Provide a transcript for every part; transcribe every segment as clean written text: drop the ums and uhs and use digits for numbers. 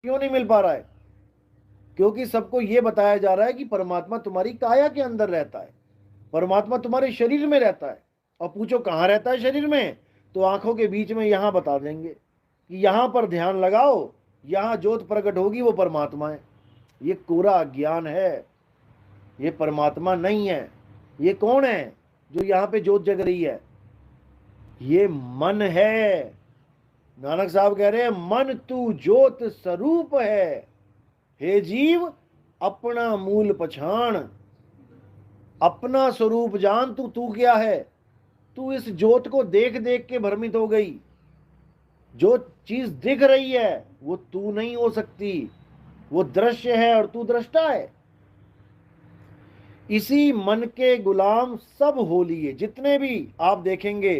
क्यों नहीं मिल पा रहा है? क्योंकि सबको यह बताया जा रहा है कि परमात्मा तुम्हारी काया के अंदर रहता है, परमात्मा तुम्हारे शरीर में रहता है। और पूछो कहाँ रहता है शरीर में, तो आंखों के बीच में यहां बता देंगे कि यहां पर ध्यान लगाओ, यहां ज्योत प्रकट होगी, वो परमात्मा है। ये कोरा अज्ञान है, ये परमात्मा नहीं है। ये कौन है जो यहां पे ज्योत जग रही है? ये मन है। नानक साहब कह रहे हैं मन तू ज्योत स्वरूप है, हे जीव अपना मूल पछाण। अपना स्वरूप जान, तू क्या है? तू इस ज्योत को देख देख के भ्रमित हो गई। जो चीज दिख रही है वो तू नहीं हो सकती, वो दृश्य है और तू दृष्टा है। इसी मन के गुलाम सब हो लिए। जितने भी आप देखेंगे,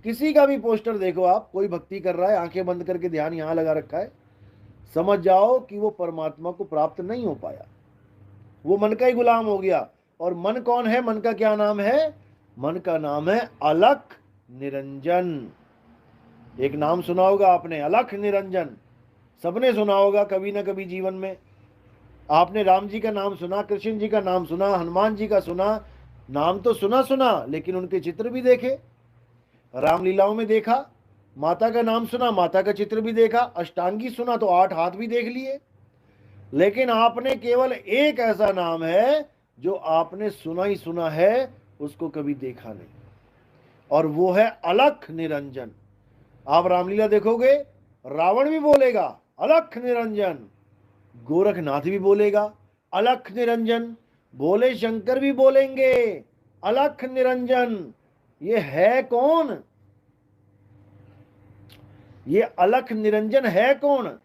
किसी का भी पोस्टर देखो आप, कोई भक्ति कर रहा है, आंखें बंद करके ध्यान यहां लगा रखा है, समझ जाओ कि वो परमात्मा को प्राप्त नहीं हो पाया, वो मन का ही गुलाम हो गया। और मन कौन है? मन का क्या नाम है? मन का नाम है अलख निरंजन। एक नाम सुना होगा आपने, अलख निरंजन। सबने सुना होगा कभी ना कभी जीवन में। आपने राम जी का नाम सुना, कृष्ण जी का नाम सुना, हनुमान जी का सुना, नाम तो सुना सुना, लेकिन उनके चित्र भी देखे। रामलीलाओं में देखा, माता का नाम सुना, माता का चित्र भी देखा, अष्टांगी सुना तो 8 हाथ भी देख लिए। लेकिन आपने केवल एक ऐसा नाम है जो आपने सुना ही सुना है, उसको कभी देखा नहीं, और वो है अलख निरंजन। आप रामलीला देखोगे, रावण भी बोलेगा अलख निरंजन, गोरखनाथ भी बोलेगा अलख निरंजन, भोले शंकर भी बोलेंगे अलख निरंजन। ये है कौन? ये अलख निरंजन है कौन?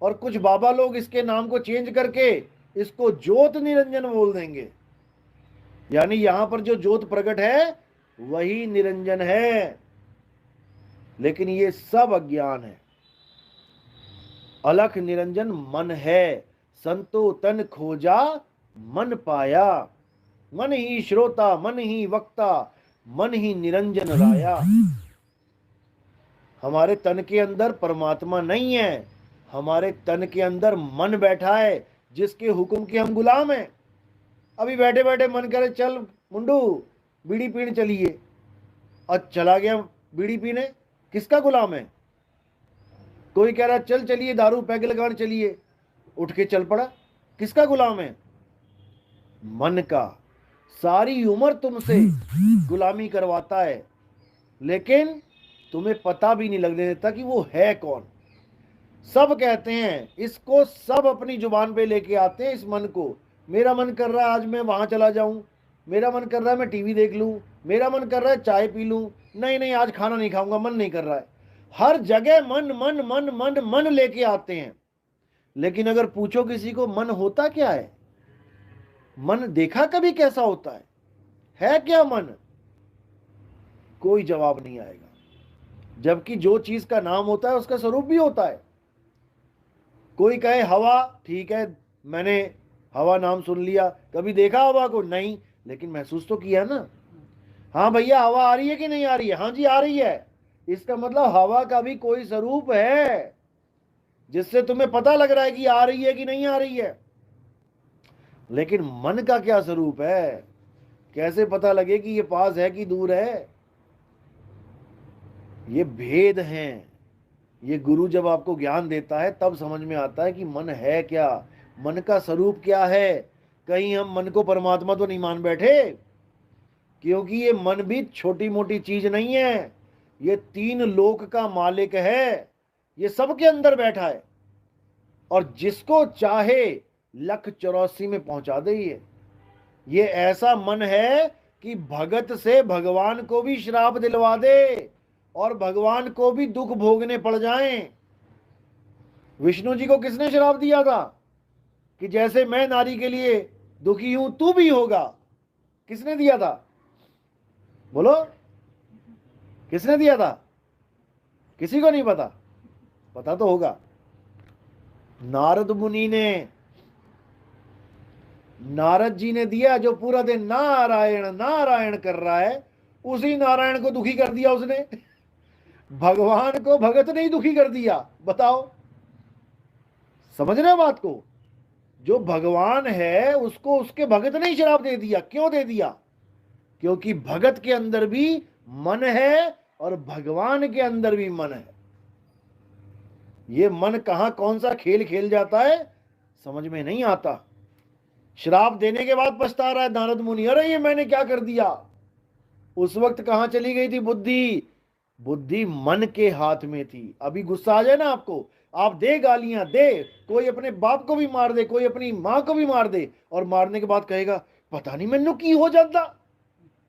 और कुछ बाबा लोग इसके नाम को चेंज करके इसको ज्योत निरंजन बोल देंगे। यानी यहां पर जो ज्योत प्रकट है वही निरंजन है, लेकिन ये सब अज्ञान है। अलख निरंजन मन है। संतो तन खोजा मन पाया, मन ही श्रोता मन ही वक्ता, मन ही निरंजन राया। हमारे तन के अंदर परमात्मा नहीं है, हमारे तन के अंदर मन बैठा है जिसके हुक्म के हम गुलाम हैं। अभी बैठे बैठे मन करे चल मुंडू बीड़ी पीने चलिए, और चला गया बीड़ी पीने। किसका गुलाम है? कोई कह रहा चल चलिए दारू पैग लगाने चलिए, उठ के चल पड़ा। किसका गुलाम है? मन का। सारी उम्र तुमसे गुलामी करवाता है, लेकिन तुम्हें पता भी नहीं लगने देता कि वो है कौन। सब कहते हैं इसको, सब अपनी जुबान पे लेके आते हैं इस मन को। मेरा मन कर रहा है आज मैं वहां चला जाऊं, मेरा मन कर रहा है मैं टीवी देख लूं, मेरा मन कर रहा है चाय पी लूं, नहीं नहीं आज खाना नहीं खाऊंगा, मन नहीं कर रहा है। हर जगह मन मन मन मन मन लेके आते हैं। लेकिन अगर पूछो किसी को मन होता क्या है, मन देखा कभी कैसा होता है क्या मन? कोई जवाब नहीं आएगा। जबकि जो चीज का नाम होता है उसका स्वरूप भी होता है। कोई कहे हवा, ठीक है मैंने हवा नाम सुन लिया, कभी देखा हवा को? नहीं, लेकिन महसूस तो किया ना। हाँ भैया हवा आ रही है कि नहीं आ रही है? हाँ जी आ रही है। इसका मतलब हवा का भी कोई स्वरूप है जिससे तुम्हें पता लग रहा है कि आ रही है कि नहीं आ रही है। लेकिन मन का क्या स्वरूप है? कैसे पता लगे कि ये पास है कि दूर है? ये भेद हैं। ये गुरु जब आपको ज्ञान देता है तब समझ में आता है कि मन है क्या, मन का स्वरूप क्या है। कहीं हम मन को परमात्मा तो नहीं मान बैठे, क्योंकि ये मन भी छोटी मोटी चीज नहीं है। ये 3 लोक का मालिक है, ये सबके अंदर बैठा है, और जिसको चाहे 1,84 में पहुंचा दे। ये ऐसा मन है कि भगत से भगवान को भी श्राप दिलवा दे और भगवान को भी दुख भोगने पड़ जाएं। विष्णु जी को किसने श्राप दिया था कि जैसे मैं नारी के लिए दुखी हूं तू भी होगा? किसने दिया था? बोलो, किसने दिया था? किसी को नहीं पता? पता तो होगा। नारद मुनि ने, नारद जी ने दिया, जो पूरा दिन नारायण नारायण कर रहा है, उसी नारायण को दुखी कर दिया उसने। भगवान को भगत नहीं दुखी कर दिया, बताओ। समझ रहे हो बात को? जो भगवान है उसको उसके भगत ने ही शराब दे दिया। क्यों दे दिया? क्योंकि भगत के अंदर भी मन है और भगवान के अंदर भी मन है। ये मन कहां कौन सा खेल खेल जाता है समझ में नहीं आता। श्राप देने के बाद पछता रहा है नारद मुनि, अरे ये मैंने क्या कर दिया। उस वक्त कहां चली गई थी बुद्धि? बुद्धि मन के हाथ में थी। अभी गुस्सा आ जाए ना आपको, आप दे गालियां दे, कोई अपने बाप को भी मार दे, कोई अपनी मां को भी मार दे, और मारने के बाद कहेगा पता नहीं मैनू की हो जाता,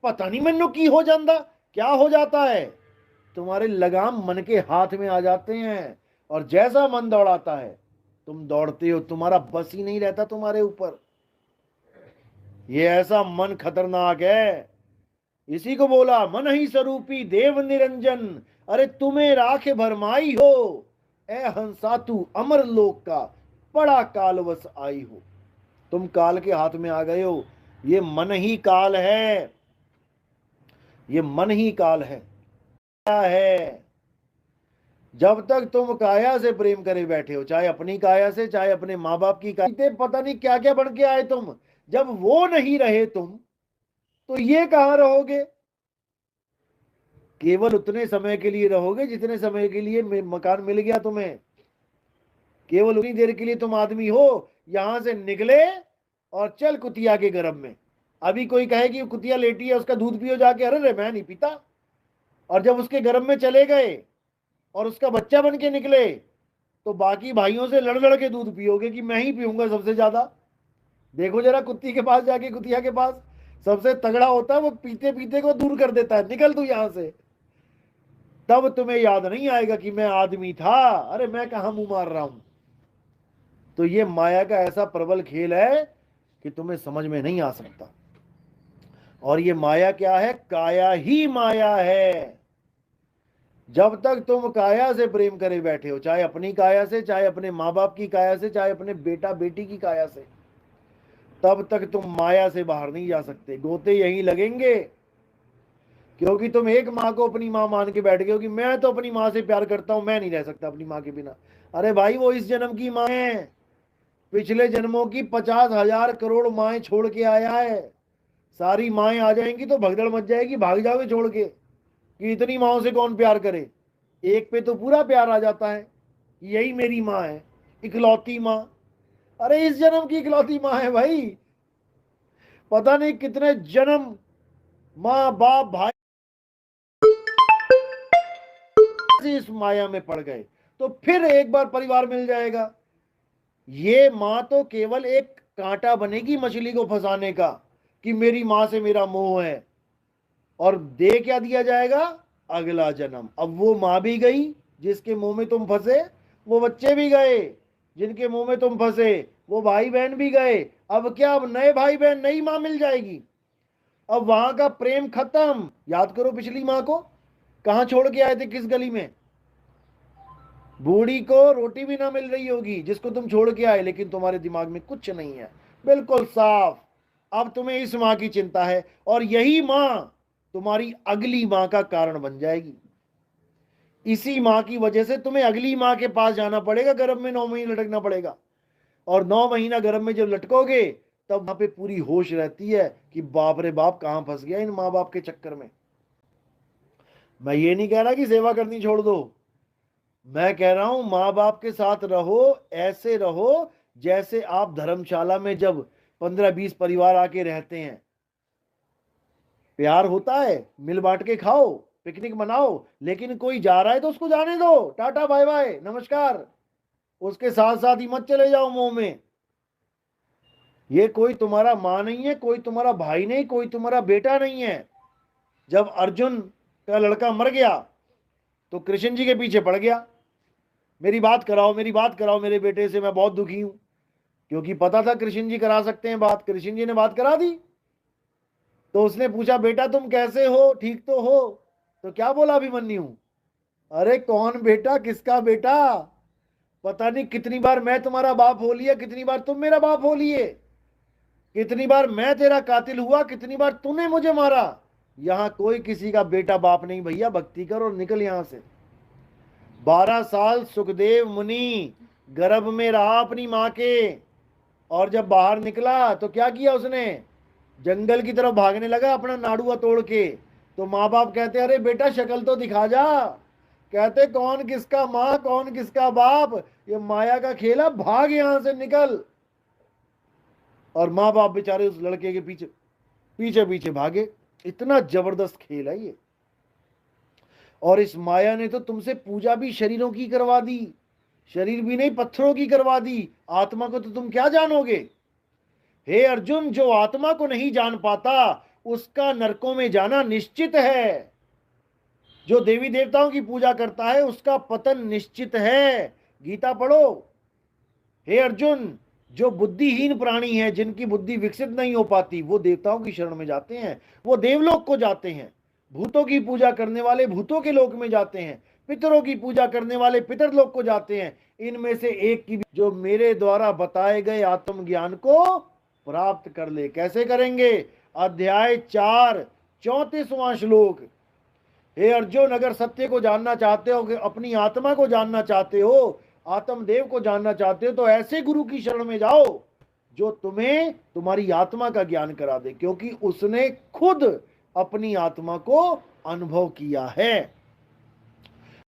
पता नहीं मैनू की हो जाता। क्या हो जाता है? तुम्हारे लगाम मन के हाथ में आ जाते हैं, और जैसा मन दौड़ाता है तुम दौड़ते हो। तुम्हारा बस ही नहीं रहता तुम्हारे ऊपर। ये ऐसा मन खतरनाक है। इसी को बोला मन ही स्वरूपी देव निरंजन, अरे तुम्हें राखे भरमाई हो, ए हंसा तू अमर लोक का बड़ा कालवश आई हो। तुम काल के हाथ में आ गए हो। ये मन ही काल है, ये मन ही काल है। क्या है? जब तक तुम काया से प्रेम करे बैठे हो, चाहे अपनी काया से चाहे अपने माँ बाप की काया, पता नहीं क्या क्या बन के आए तुम। जब वो नहीं रहे तुम, तो ये कहां रहोगे? केवल उतने समय के लिए रहोगे जितने समय के लिए मकान मिल गया तुम्हें। केवल उतनी देर के लिए तुम आदमी हो। यहां से निकले और चल कुतिया के गर्भ में। अभी कोई कहे कि कुतिया लेटी है उसका दूध पियो जाके, अरे रे मैं नहीं पीता। और जब उसके गर्भ में चले गए और उसका बच्चा बन के निकले, तो बाकी भाइयों से लड़ लड़ के दूध पियोगे कि मैं ही पीऊंगा सबसे ज्यादा। देखो जरा कुत्ती के पास जाके, कुतिया के पास सबसे तगड़ा होता है वो, पीते पीते को दूर कर देता है, निकल तू यहां से। तब तुम्हें याद नहीं आएगा कि मैं आदमी था, अरे मैं कहां मुंह मार रहा हूं। तो ये माया का ऐसा प्रबल खेल है कि तुम्हें समझ में नहीं आ सकता। और ये माया क्या है? काया ही माया है। जब तक तुम काया से प्रेम करे बैठे हो, चाहे अपनी काया से चाहे अपने माँ बाप की काया से चाहे अपने बेटा बेटी की काया से, तब तक तुम माया से बाहर नहीं जा सकते। गोते यहीं लगेंगे, क्योंकि तुम एक माँ को अपनी माँ मान के बैठ गए हो कि मैं तो अपनी माँ से प्यार करता हूं, मैं नहीं रह सकता अपनी माँ के बिना। अरे भाई वो इस जन्म की माँ है, पिछले जन्मों की 50,000 करोड़ माएं छोड़ के आया है। सारी माएं आ जाएंगी तो भगदड़ मच जाएगी, भाग जाओगे छोड़ के कि इतनी माओं से कौन प्यार करे। एक पे तो पूरा प्यार आ जाता है, यही मेरी माँ है, इकलौती माँ। अरे इस जन्म की इकलौती माँ है भाई, पता नहीं कितने जन्म माँ बाप भाई इस माया में पड़ गए, तो फिर एक बार परिवार मिल जाएगा। ये माँ तो केवल एक कांटा बनेगी मछली को फंसाने का, कि मेरी माँ से मेरा मोह है। और दे क्या दिया जाएगा? अगला जन्म। अब वो माँ भी गई जिसके मुंह में तुम फंसे, वो बच्चे भी गए जिनके मुंह में तुम फंसे, वो भाई बहन भी गए। अब क्या? अब नए भाई बहन, नई माँ मिल जाएगी। अब वहां का प्रेम खत्म। याद करो पिछली माँ को, कहां छोड़ के आए थे, किस गली में। बूढ़ी को रोटी भी ना मिल रही होगी जिसको तुम छोड़ के आए, लेकिन तुम्हारे दिमाग में कुछ नहीं है, बिल्कुल साफ। अब तुम्हें इस माँ की चिंता है, और यही माँ तुम्हारी अगली माँ का कारण बन जाएगी। इसी माँ की वजह से तुम्हें अगली माँ के पास जाना पड़ेगा, गर्भ में 9 महीने लटकना पड़ेगा। और 9 महीना गर्भ में जब लटकोगे, तब वहां पे पूरी होश रहती है कि बाप रे बाप कहां फंस गया इन माँ बाप के चक्कर में। मैं ये नहीं कह रहा कि सेवा करनी छोड़ दो, मैं कह रहा हूं माँ बाप के साथ रहो, ऐसे रहो जैसे आप धर्मशाला में जब 15-20 परिवार आके रहते हैं, प्यार होता है, मिल बांट के खाओ, पिकनिक मनाओ। लेकिन कोई जा रहा है तो उसको जाने दो, टाटा बाय बाय नमस्कार। उसके साथ साथ ही मत चले जाओ मुंह में। ये कोई तुम्हारा माँ नहीं है, कोई तुम्हारा भाई नहीं, कोई तुम्हारा बेटा नहीं है। जब अर्जुन का लड़का मर गया तो कृष्ण जी के पीछे पड़ गया, मेरी बात कराओ, मेरी बात कराओ मेरे बेटे से, मैं बहुत दुखी हूं। क्योंकि पता था कृष्ण जी करा सकते हैं बात, कृष्ण जी ने बात करा दी। तो उसने पूछा बेटा तुम कैसे हो, ठीक तो हो? तो क्या बोला अभिमन्यु? अरे कौन बेटा, किसका बेटा? पता नहीं कितनी बार मैं तुम्हारा बाप हो लिया, कितनी बार तुम मेरा बाप हो लिए, कितनी बार मैं तेरा कातिल हुआ, कितनी बार तूने मुझे मारा। यहां कोई किसी का बेटा बाप नहीं भैया, भक्ति कर और निकल यहां से। 12 साल सुखदेव मुनि गर्भ में रहा अपनी माँ के, और जब बाहर निकला तो क्या किया उसने, जंगल की तरफ भागने लगा अपना नाड़ुआ तोड़ के। तो माँ बाप कहते अरे बेटा शक्ल तो दिखा जा। कहते कौन किसका माँ कौन किसका बाप, ये माया का खेला, भाग यहां से निकल। और माँ बाप बेचारे उस लड़के के पीछे पीछे पीछे भागे। इतना जबरदस्त खेल है ये। और इस माया ने तो तुमसे पूजा भी शरीरों की करवा दी, शरीर भी नहीं पत्थरों की करवा दी, आत्मा को तो तुम क्या जानोगे। हे अर्जुन, जो आत्मा को नहीं जान पाता उसका नरकों में जाना निश्चित है। जो देवी देवताओं की पूजा करता है उसका पतन निश्चित है। गीता पढ़ो। हे अर्जुन, जो बुद्धिहीन प्राणी है, जिनकी बुद्धि विकसित नहीं हो पाती, वो देवताओं की शरण में जाते हैं, वो देवलोक को जाते हैं। भूतों की पूजा करने वाले भूतों के लोक में जाते हैं, पितरों की पूजा करने वाले पितर लोक को जाते हैं। इनमें से एक की भी जो मेरे द्वारा बताए गए आत्मज्ञान को प्राप्त कर ले। कैसे करेंगे? अध्याय 4 34वां श्लोक। हे अर्जुन, अगर सत्य को जानना चाहते हो, कि अपनी आत्मा को जानना चाहते हो, आत्मदेव को जानना चाहते हो, तो ऐसे गुरु की शरण में जाओ जो तुम्हें तुम्हारी आत्मा का ज्ञान करा दे, क्योंकि उसने खुद अपनी आत्मा को अनुभव किया है।